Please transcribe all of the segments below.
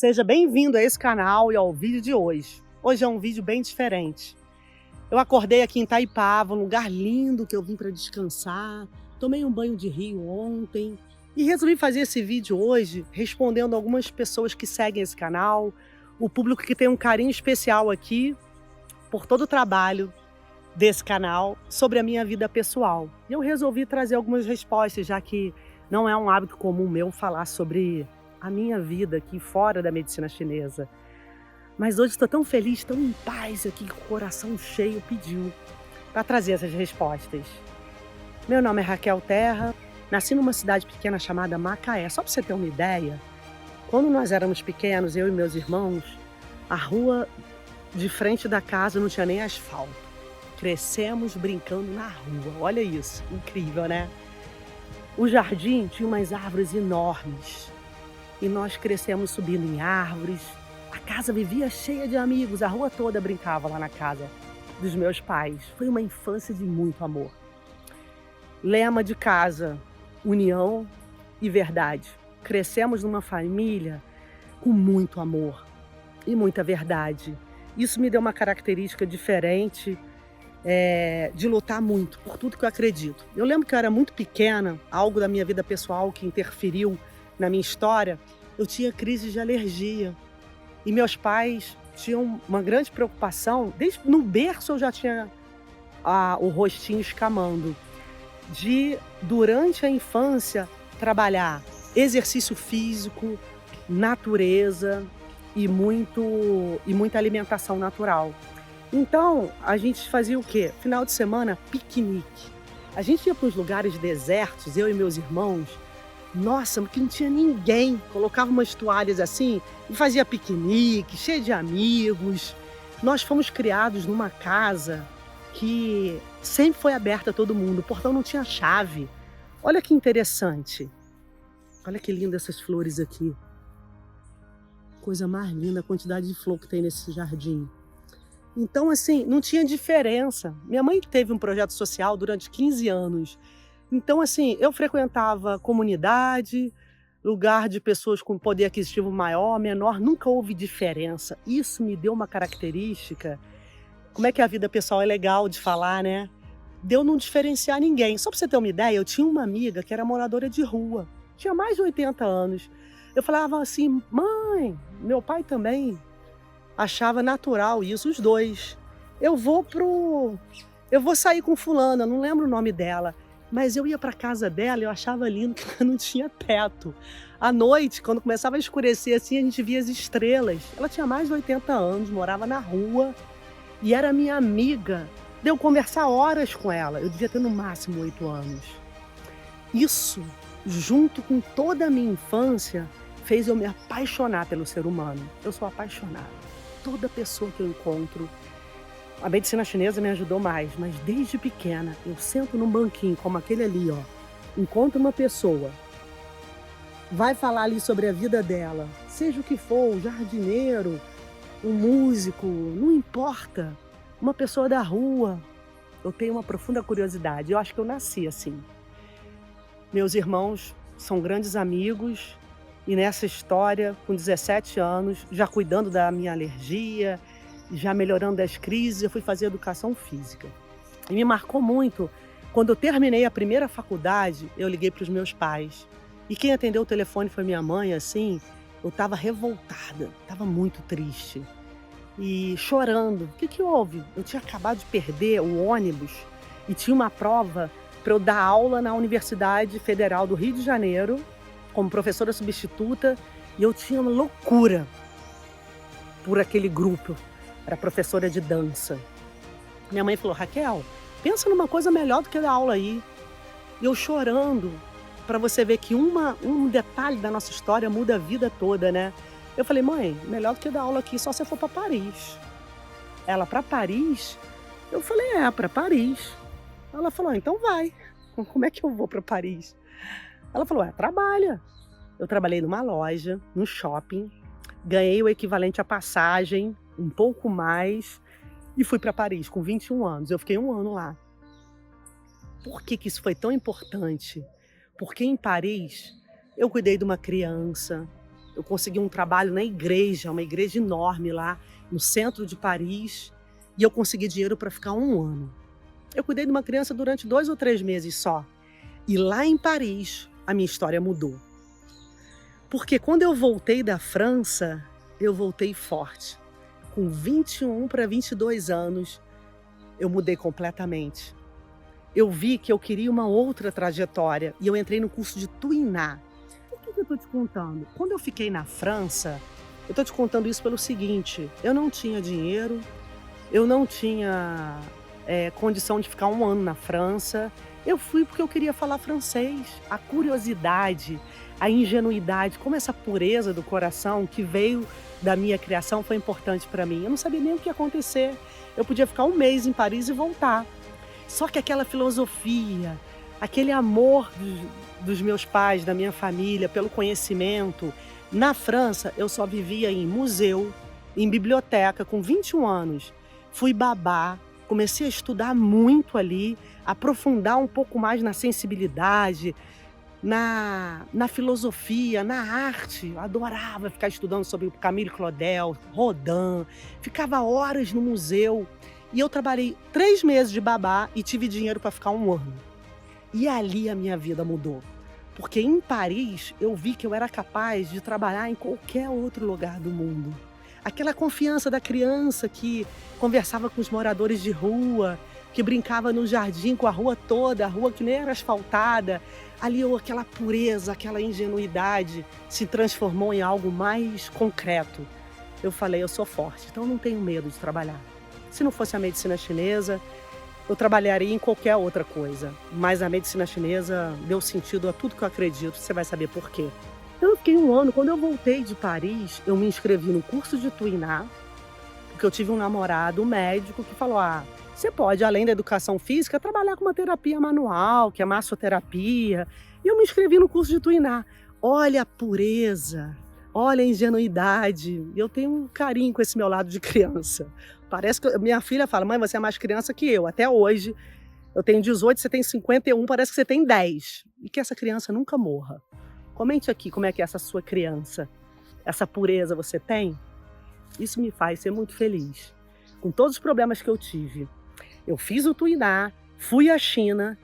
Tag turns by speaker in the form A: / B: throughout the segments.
A: Seja bem-vindo a esse canal e ao vídeo de hoje. Hoje é um vídeo bem diferente. Eu acordei aqui em Itaipava, um lugar lindo que eu vim para descansar. Tomei um banho de rio ontem e resolvi fazer esse vídeo hoje respondendo algumas pessoas que seguem esse canal, o público que tem um carinho especial aqui por todo o trabalho desse canal sobre a minha vida pessoal. E eu resolvi trazer algumas respostas, já que não é um hábito comum meu falar sobre a minha vida aqui fora da medicina chinesa. Mas hoje estou tão feliz, tão em paz aqui, com o coração cheio, pediu para trazer essas respostas. Meu nome é Raquel Terra, nasci numa cidade pequena chamada Macaé. Só para você ter uma ideia, quando nós éramos pequenos, eu e meus irmãos, a rua de frente da casa não tinha nem asfalto. Crescemos brincando na rua, olha isso, incrível, né? O jardim tinha umas árvores enormes e nós crescemos subindo em árvores. A casa vivia cheia de amigos, a rua toda brincava lá na casa dos meus pais. Foi uma infância de muito amor. Lema de casa, união e verdade. Crescemos numa família com muito amor e muita verdade. Isso me deu uma característica diferente de lutar muito por tudo que eu acredito. Eu lembro que eu era muito pequena, algo da minha vida pessoal que interferiu na minha história, eu tinha crise de alergia. E meus pais tinham uma grande preocupação, desde no berço eu já tinha o rostinho escamando, de, durante a infância, trabalhar exercício físico, natureza e muita alimentação natural. Então, a gente fazia o quê? Final de semana, piquenique. A gente ia para os lugares desertos, eu e meus irmãos. Nossa, porque não tinha ninguém. Colocava umas toalhas assim e fazia piquenique, cheio de amigos. Nós fomos criados numa casa que sempre foi aberta a todo mundo. O portão não tinha chave. Olha que interessante. Olha que lindas essas flores aqui. Coisa mais linda a quantidade de flor que tem nesse jardim. Então, assim, não tinha diferença. Minha mãe teve um projeto social durante 15 anos. Então, assim, eu frequentava comunidade, lugar de pessoas com poder aquisitivo maior, menor, nunca houve diferença. Isso me deu uma característica. Como é que a vida pessoal é legal de falar, né? De eu não diferenciar ninguém. Só para você ter uma ideia, eu tinha uma amiga que era moradora de rua. Tinha mais de 80 anos. Eu falava assim, mãe, meu pai também achava natural isso, os dois. Eu vou sair com fulana, não lembro o nome dela. Mas eu ia para casa dela e eu achava lindo que ela não tinha teto. À noite, quando começava a escurecer assim, a gente via as estrelas. Ela tinha mais de 80 anos, morava na rua e era minha amiga. Deu conversar horas com ela. Eu devia ter no máximo 8 anos. Isso, junto com toda a minha infância, fez eu me apaixonar pelo ser humano. Eu sou apaixonada. Toda pessoa que eu encontro. A medicina chinesa me ajudou mais, mas desde pequena eu sento num banquinho como aquele ali, ó, encontro uma pessoa, vai falar ali sobre a vida dela, seja o que for, um jardineiro, um músico, não importa, uma pessoa da rua, eu tenho uma profunda curiosidade, eu acho que eu nasci assim. Meus irmãos são grandes amigos e nessa história, com 17 anos, já cuidando da minha alergia, já melhorando das crises, eu fui fazer educação física. E me marcou muito. Quando eu terminei a primeira faculdade, eu liguei para os meus pais. E quem atendeu o telefone foi minha mãe, assim, eu estava revoltada, estava muito triste. E chorando. O que houve? Eu tinha acabado de perder o ônibus e tinha uma prova para eu dar aula na Universidade Federal do Rio de Janeiro, como professora substituta, e eu tinha uma loucura por aquele grupo. Era professora de dança. Minha mãe falou, Raquel, pensa numa coisa melhor do que dar aula aí. E eu chorando, para você ver que um detalhe da nossa história muda a vida toda, né? Eu falei, mãe, melhor do que dar aula aqui só se eu for para Paris. Ela, para Paris? Eu falei, para Paris. Ela falou, então vai. Como é que eu vou para Paris? Ela falou, trabalha. Eu trabalhei numa loja, no shopping, ganhei o equivalente à passagem, um pouco mais, e fui para Paris com 21 anos. Eu fiquei 1 ano lá. Por que isso foi tão importante? Porque em Paris eu cuidei de uma criança, Eu consegui um trabalho na igreja, uma igreja enorme lá no centro de Paris, e eu consegui dinheiro para ficar 1 ano. Eu cuidei de uma criança durante 2 ou 3 meses só. E lá em Paris, a minha história mudou. Porque quando eu voltei da França, eu voltei forte. Com 21 para 22 anos, eu mudei completamente. Eu vi que eu queria uma outra trajetória e eu entrei no curso de Tuiná. Por que eu estou te contando? Quando eu fiquei na França, eu estou te contando isso pelo seguinte: eu não tinha dinheiro, eu não tinha condição de ficar 1 ano na França. Eu fui porque eu queria falar francês. A curiosidade, a ingenuidade, como essa pureza do coração que veio da minha criação foi importante para mim. Eu não sabia nem o que ia acontecer. Eu podia ficar 1 mês em Paris e voltar. Só que aquela filosofia, aquele amor dos meus pais, da minha família, pelo conhecimento. Na França, eu só vivia em museu, em biblioteca, com 21 anos. Fui babá, comecei a estudar muito ali, aprofundar um pouco mais na sensibilidade, na filosofia, na arte. Eu adorava ficar estudando sobre Camille Claudel, Rodin, ficava horas no museu. E eu trabalhei 3 meses de babá e tive dinheiro para ficar 1 ano. E ali a minha vida mudou. Porque em Paris eu vi que eu era capaz de trabalhar em qualquer outro lugar do mundo. Aquela confiança da criança que conversava com os moradores de rua, que brincava no jardim com a rua toda, a rua que nem era asfaltada. Ali aquela pureza, aquela ingenuidade se transformou em algo mais concreto. Eu falei, eu sou forte, então não tenho medo de trabalhar. Se não fosse a medicina chinesa, eu trabalharia em qualquer outra coisa. Mas a medicina chinesa deu sentido a tudo que eu acredito, você vai saber por quê. Então eu fiquei 1 ano, quando eu voltei de Paris, eu me inscrevi no curso de Tuiná, porque eu tive um namorado, um médico, que falou, você pode, além da educação física, trabalhar com uma terapia manual, que é massoterapia. E eu me inscrevi no curso de Tuiná. Olha a pureza, olha a ingenuidade. Eu tenho um carinho com esse meu lado de criança. Parece que minha filha fala, mãe, você é mais criança que eu. Até hoje, eu tenho 18, você tem 51, parece que você tem 10. E que essa criança nunca morra. Comente aqui como é que é essa sua criança. Essa pureza você tem? Isso me faz ser muito feliz. Com todos os problemas que eu tive. Eu fiz o Tuiná, fui à China,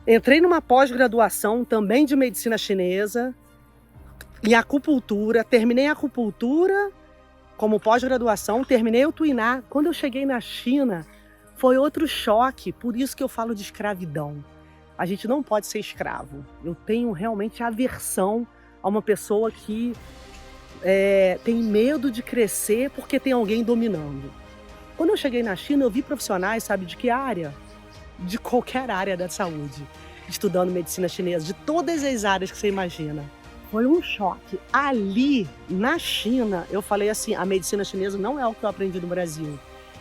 A: entrei numa pós-graduação também de medicina chinesa, em acupuntura, terminei a acupuntura como pós-graduação, terminei o Tuiná. Quando eu cheguei na China, foi outro choque, por isso que eu falo de escravidão. A gente não pode ser escravo. Eu tenho realmente aversão a uma pessoa que tem medo de crescer porque tem alguém dominando. Quando eu cheguei na China, eu vi profissionais, sabe de que área? De qualquer área da saúde, estudando medicina chinesa, de todas as áreas que você imagina. Foi um choque. Ali, na China, eu falei assim, a medicina chinesa não é o que eu aprendi no Brasil.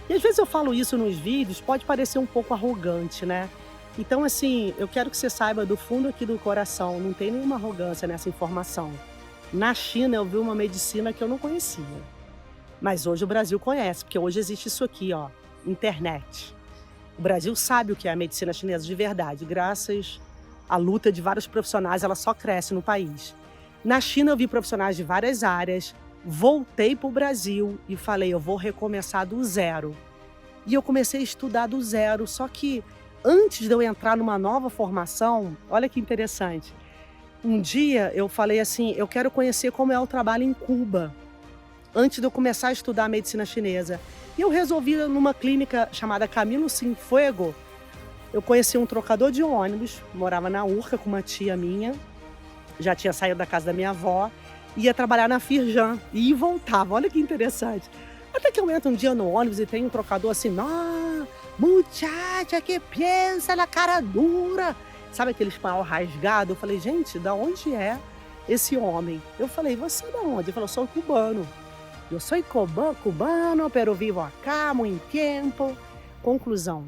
A: E às vezes eu falo isso nos vídeos, pode parecer um pouco arrogante, né? Então, assim, eu quero que você saiba do fundo aqui do coração, não tem nenhuma arrogância nessa informação. Na China, eu vi uma medicina que eu não conhecia. Mas hoje o Brasil conhece, porque hoje existe isso aqui, ó, internet. O Brasil sabe o que é a medicina chinesa de verdade, graças à luta de vários profissionais, ela só cresce no país. Na China eu vi profissionais de várias áreas, voltei para o Brasil e falei, eu vou recomeçar do zero. E eu comecei a estudar do zero, só que antes de eu entrar numa nova formação, olha que interessante, um dia eu falei assim, eu quero conhecer como é o trabalho em Cuba, antes de eu começar a estudar a medicina chinesa. E eu resolvi, numa clínica chamada Camilo Cienfuegos, eu conheci um trocador de ônibus, morava na Urca com uma tia minha, já tinha saído da casa da minha avó, ia trabalhar na Firjan e voltava, olha que interessante. Até que eu entro um dia no ônibus e tem um trocador assim, muchacha, que pensa na cara dura. Sabe aquele espanhol rasgado? Eu falei, gente, da onde é esse homem? Eu falei, você é da onde? Ele falou, sou cubano. Eu sou cubano, pero vivo acá muito tempo. Conclusão,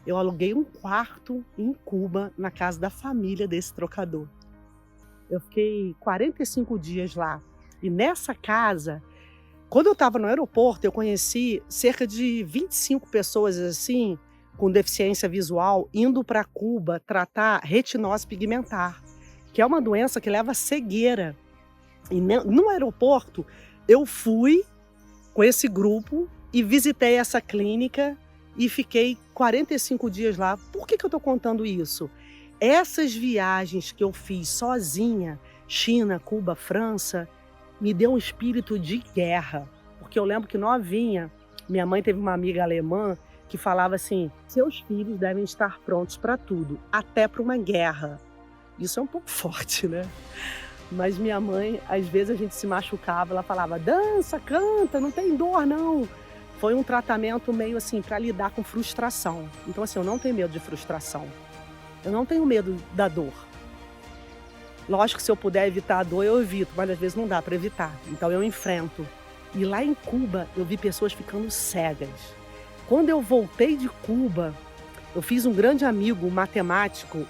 A: eu aluguei um quarto em Cuba, na casa da família desse trocador. Eu fiquei 45 dias lá. E nessa casa, quando eu estava no aeroporto, eu conheci cerca de 25 pessoas assim, com deficiência visual, indo para Cuba tratar retinose pigmentar, que é uma doença que leva à cegueira. E no aeroporto, eu fui com esse grupo e visitei essa clínica e fiquei 45 dias lá. Por que que eu estou contando isso? Essas viagens que eu fiz sozinha, China, Cuba, França, me deu um espírito de guerra. Porque eu lembro que novinha, minha mãe teve uma amiga alemã que falava assim: seus filhos devem estar prontos para tudo, até para uma guerra. Isso é um pouco forte, né? Mas minha mãe, às vezes a gente se machucava, ela falava: dança, canta, não tem dor não. Foi um tratamento meio assim para lidar com frustração. Então assim, eu não tenho medo de frustração. Eu não tenho medo da dor. Lógico que se eu puder evitar a dor, eu evito, mas às vezes não dá para evitar. Então eu enfrento. E lá em Cuba, eu vi pessoas ficando cegas. Quando eu voltei de Cuba, eu fiz um grande amigo matemático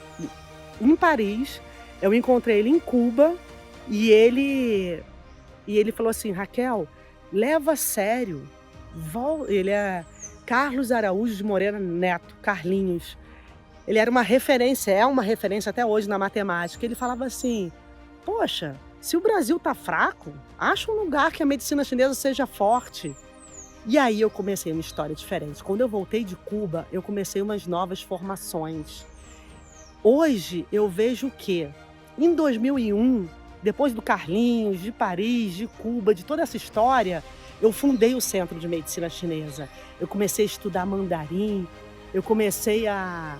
A: em Paris. Eu encontrei ele em Cuba e ele falou assim: Raquel, leva a sério. Ele é Carlos Araújo de Moreira Neto, Carlinhos. Ele era uma referência, é uma referência até hoje na matemática. Ele falava assim: poxa, se o Brasil tá fraco, acha um lugar que a medicina chinesa seja forte. E aí eu comecei uma história diferente. Quando eu voltei de Cuba, eu comecei umas novas formações. Hoje eu vejo que em 2001, depois do Carlinhos, de Paris, de Cuba, de toda essa história, eu fundei o Centro de Medicina Chinesa. Eu comecei a estudar mandarim, eu comecei a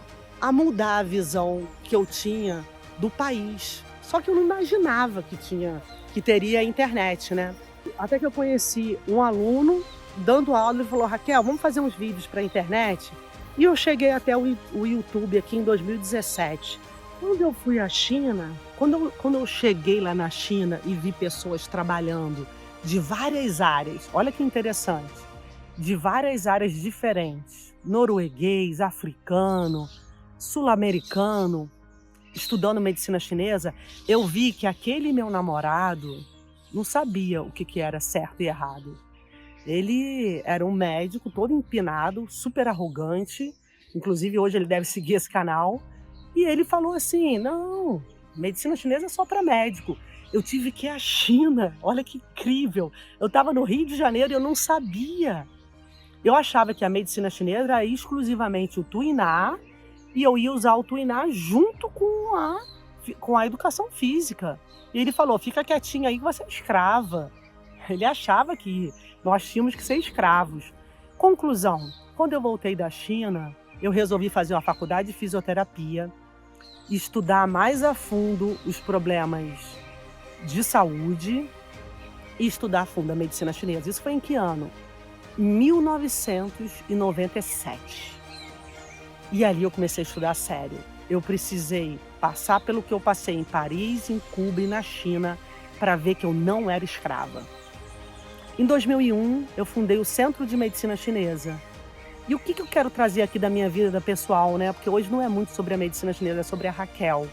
A: mudar a visão que eu tinha do país. Só que eu não imaginava que teria internet, né? Até que eu conheci um aluno dando aula e falou: Raquel, vamos fazer uns vídeos para a internet? E eu cheguei até o YouTube aqui em 2017. Quando eu fui à China, quando eu cheguei lá na China e vi pessoas trabalhando de várias áreas, olha que interessante, de várias áreas diferentes, norueguês, africano, sul-americano, estudando medicina chinesa, eu vi que aquele meu namorado não sabia o que era certo e errado. Ele era um médico todo empinado, super arrogante, inclusive hoje ele deve seguir esse canal, e ele falou assim: não, medicina chinesa é só para médico. Eu tive que ir à China, olha que incrível. Eu estava no Rio de Janeiro e eu não sabia. Eu achava que a medicina chinesa era exclusivamente o Tuiná, e eu ia usar o Tuiná junto com a educação física. E ele falou: fica quietinha aí que você é escrava. Ele achava que nós tínhamos que ser escravos. Conclusão: quando eu voltei da China, eu resolvi fazer uma faculdade de fisioterapia, estudar mais a fundo os problemas de saúde e estudar a fundo a medicina chinesa. Isso foi em que ano? Em 1997. E ali eu comecei a estudar a sério. Eu precisei passar pelo que eu passei em Paris, em Cuba e na China para ver que eu não era escrava. Em 2001, eu fundei o Centro de Medicina Chinesa. E o que eu quero trazer aqui da minha vida pessoal, né? Porque hoje não é muito sobre a medicina chinesa, é sobre a Raquel.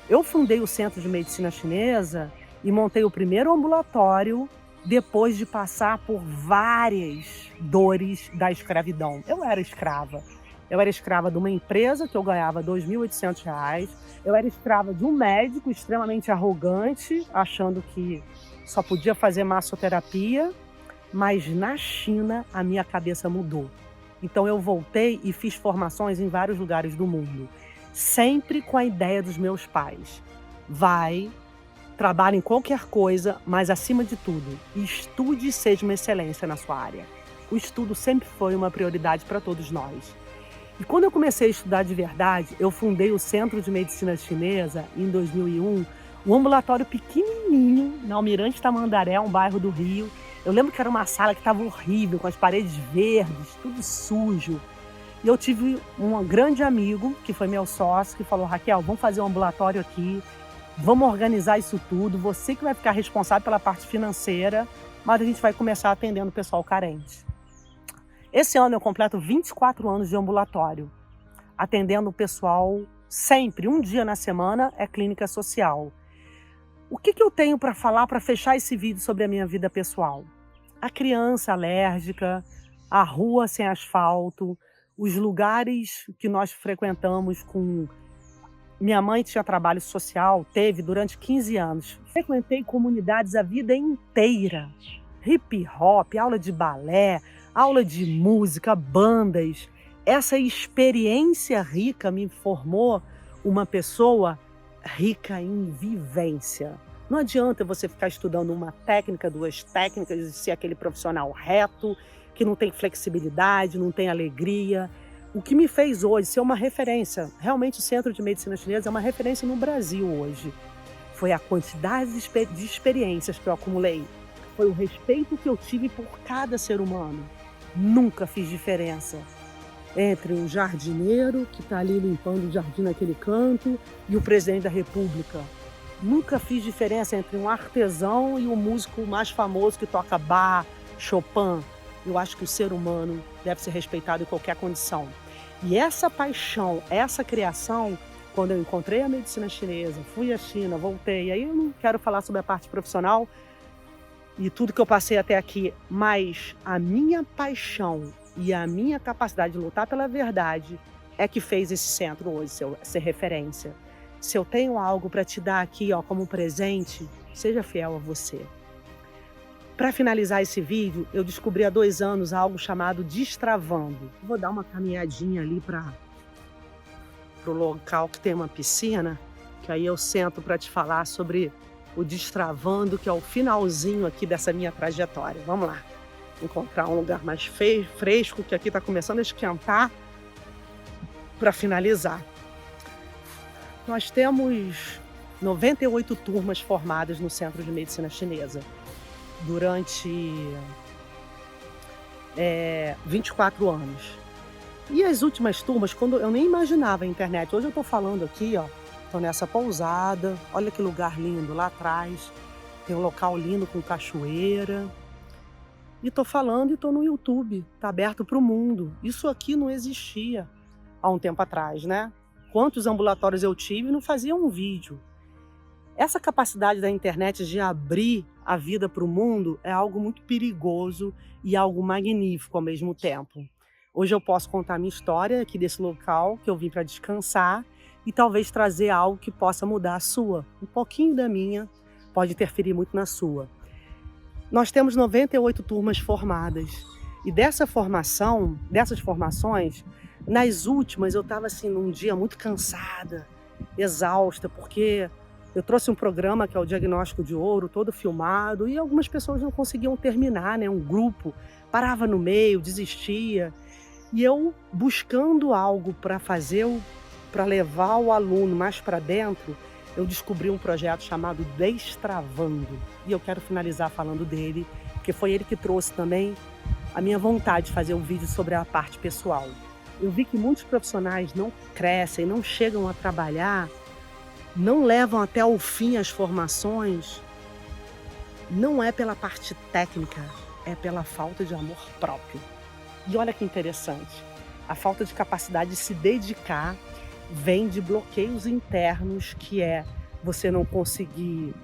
A: Eu fundei o Centro de Medicina Chinesa e montei o primeiro ambulatório depois de passar por várias dores da escravidão. Eu era escrava. Eu era escrava de uma empresa que eu ganhava R$ 2.800. Eu era escrava de um médico extremamente arrogante, achando que só podia fazer massoterapia. Mas na China, a minha cabeça mudou. Então eu voltei e fiz formações em vários lugares do mundo. Sempre com a ideia dos meus pais. Vai, trabalhe em qualquer coisa, mas acima de tudo, estude e seja uma excelência na sua área. O estudo sempre foi uma prioridade para todos nós. E quando eu comecei a estudar de verdade, eu fundei o Centro de Medicina Chinesa em 2001, um ambulatório pequenininho, na Almirante Tamandaré, um bairro do Rio. Eu lembro que era uma sala que estava horrível, com as paredes verdes, tudo sujo. E eu tive um grande amigo, que foi meu sócio, que falou: Raquel, vamos fazer um ambulatório aqui, vamos organizar isso tudo, você que vai ficar responsável pela parte financeira, mas a gente vai começar atendendo o pessoal carente. Esse ano eu completo 24 anos de ambulatório, atendendo o pessoal sempre, um dia na semana é clínica social. O que eu tenho para falar para fechar esse vídeo sobre a minha vida pessoal? A criança alérgica, a rua sem asfalto, os lugares que nós frequentamos com Minha mãe tinha trabalho social, teve durante 15 anos. Frequentei comunidades a vida inteira. Hip hop, aula de balé, aula de música, bandas. Essa experiência rica me formou uma pessoa rica em vivência. Não adianta você ficar estudando uma técnica, duas técnicas e ser aquele profissional reto, que não tem flexibilidade, não tem alegria. O que me fez hoje ser uma referência, realmente o Centro de Medicina Chinesa é uma referência no Brasil hoje, foi a quantidade de experiências que eu acumulei, foi o respeito que eu tive por cada ser humano. Nunca fiz diferença entre um jardineiro que está ali limpando o jardim naquele canto e o presidente da República. Nunca fiz diferença entre um artesão e o músico mais famoso que toca Bach, Chopin. Eu acho que o ser humano deve ser respeitado em qualquer condição. E essa paixão, essa criação, quando eu encontrei a medicina chinesa, fui à China, voltei, aí eu não quero falar sobre a parte profissional e tudo que eu passei até aqui, mas a minha paixão e a minha capacidade de lutar pela verdade é que fez esse centro hoje ser referência. Se eu tenho algo para te dar aqui, ó, como presente, seja fiel a você. Para finalizar esse vídeo, eu descobri há 2 anos algo chamado Destravando. Vou dar uma caminhadinha ali para o local que tem uma piscina, que aí eu sento para te falar sobre o Destravando, que é o finalzinho aqui dessa minha trajetória. Vamos lá, encontrar um lugar mais fresco, que aqui está começando a esquentar, para finalizar. Nós temos 98 turmas formadas no Centro de Medicina Chinesa durante 24 anos. E as últimas turmas, quando eu nem imaginava a internet, hoje eu estou falando aqui, ó, estou nessa pousada, olha que lugar lindo lá atrás, tem um local lindo com cachoeira, e estou falando e estou no YouTube, está aberto para o mundo. Isso aqui não existia há um tempo atrás, né? Quantos ambulatórios eu tive e não fazia um vídeo. Essa capacidade da internet de abrir a vida para o mundo é algo muito perigoso e algo magnífico ao mesmo tempo. Hoje eu posso contar a minha história aqui desse local que eu vim para descansar e talvez trazer algo que possa mudar a sua. Um pouquinho da minha pode interferir muito na sua. Nós temos 98 turmas formadas e dessas formações, nas últimas eu estava assim num dia muito cansada, exausta, porque eu trouxe um programa que é o Diagnóstico de Ouro, todo filmado, e algumas pessoas não conseguiam terminar, né? Um grupo parava no meio, desistia. E eu, buscando algo para fazer, para levar o aluno mais para dentro, eu descobri um projeto chamado Destravando. E eu quero finalizar falando dele, porque foi ele que trouxe também a minha vontade de fazer um vídeo sobre a parte pessoal. Eu vi que muitos profissionais não crescem, não chegam a trabalhar, não levam até o fim as formações, não é pela parte técnica, é pela falta de amor próprio. E olha que interessante, a falta de capacidade de se dedicar vem de bloqueios internos, que é você não conseguir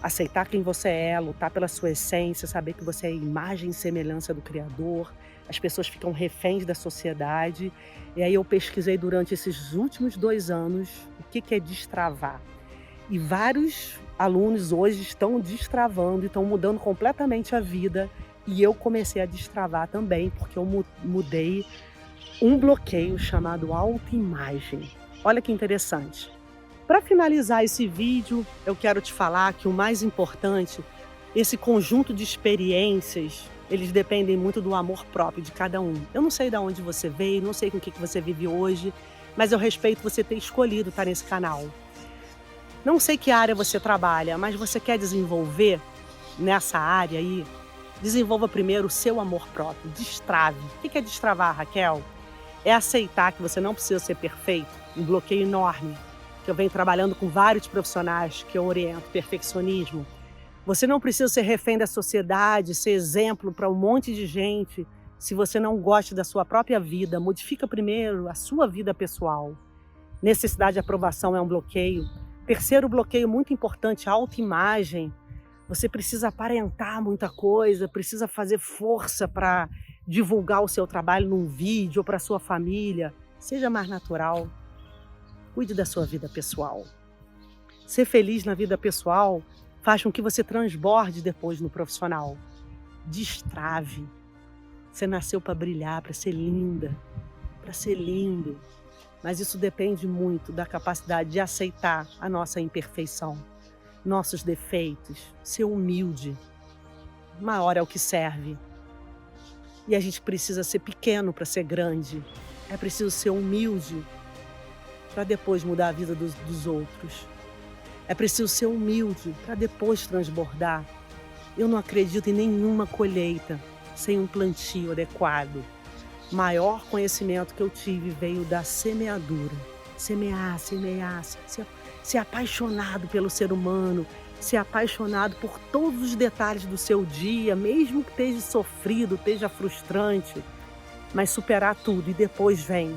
A: aceitar quem você é, lutar pela sua essência, saber que você é a imagem e semelhança do Criador. As pessoas ficam reféns da sociedade. E aí eu pesquisei durante esses últimos 2 anos o que é destravar. E vários alunos hoje estão destravando e estão mudando completamente a vida. E eu comecei a destravar também, porque eu mudei um bloqueio chamado autoimagem. Olha que interessante. Para finalizar esse vídeo, eu quero te falar que o mais importante, esse conjunto de experiências, eles dependem muito do amor próprio de cada um. Eu não sei de onde você veio, não sei com o que você vive hoje, mas eu respeito você ter escolhido estar nesse canal. Não sei que área você trabalha, mas você quer desenvolver nessa área aí, desenvolva primeiro o seu amor próprio, destrave. O que é destravar, Raquel? É aceitar que você não precisa ser perfeito, um bloqueio enorme, que eu venho trabalhando com vários profissionais que eu oriento, perfeccionismo. Você não precisa ser refém da sociedade, ser exemplo para um monte de gente. Se você não gosta da sua própria vida, modifica primeiro a sua vida pessoal. Necessidade de aprovação é um bloqueio. Terceiro bloqueio muito importante, a autoimagem. Você precisa aparentar muita coisa, precisa fazer força para divulgar o seu trabalho num vídeo ou para a sua família. Seja mais natural. Cuide da sua vida pessoal. Ser feliz na vida pessoal faz com que você transborde depois no profissional. Destrave. Você nasceu para brilhar, para ser linda, para ser lindo. Mas isso depende muito da capacidade de aceitar a nossa imperfeição, nossos defeitos, ser humilde. Maior é o que serve. E a gente precisa ser pequeno para ser grande. É preciso ser humilde para depois mudar a vida dos outros. É preciso ser humilde para depois transbordar. Eu não acredito em nenhuma colheita sem um plantio adequado. O maior conhecimento que eu tive veio da semeadura. Semear, semear, ser apaixonado pelo ser humano, ser apaixonado por todos os detalhes do seu dia, mesmo que esteja sofrido, esteja frustrante, mas superar tudo. E depois vem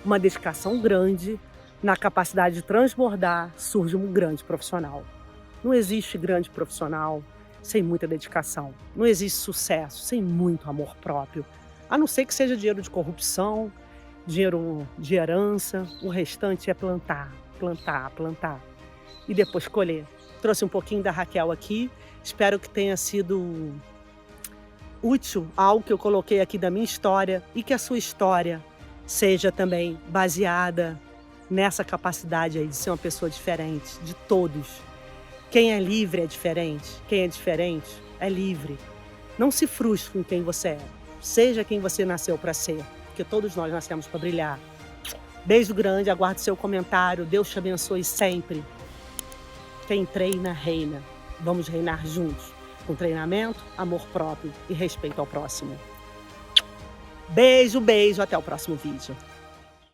A: uma dedicação grande, na capacidade de transbordar, surge um grande profissional. Não existe grande profissional sem muita dedicação. Não existe sucesso sem muito amor próprio. A não ser que seja dinheiro de corrupção, dinheiro de herança, o restante é plantar, plantar, plantar e depois colher. Trouxe um pouquinho da Raquel aqui, espero que tenha sido útil algo que eu coloquei aqui da minha história e que a sua história seja também baseada nessa capacidade aí de ser uma pessoa diferente, de todos. Quem é livre é diferente, quem é diferente é livre. Não se frustre com quem você é, seja quem você nasceu para ser, porque todos nós nascemos para brilhar. Beijo grande, aguardo seu comentário, Deus te abençoe sempre. Quem treina, reina. Vamos reinar juntos, com treinamento, amor próprio e respeito ao próximo. Beijo, beijo, até o próximo vídeo.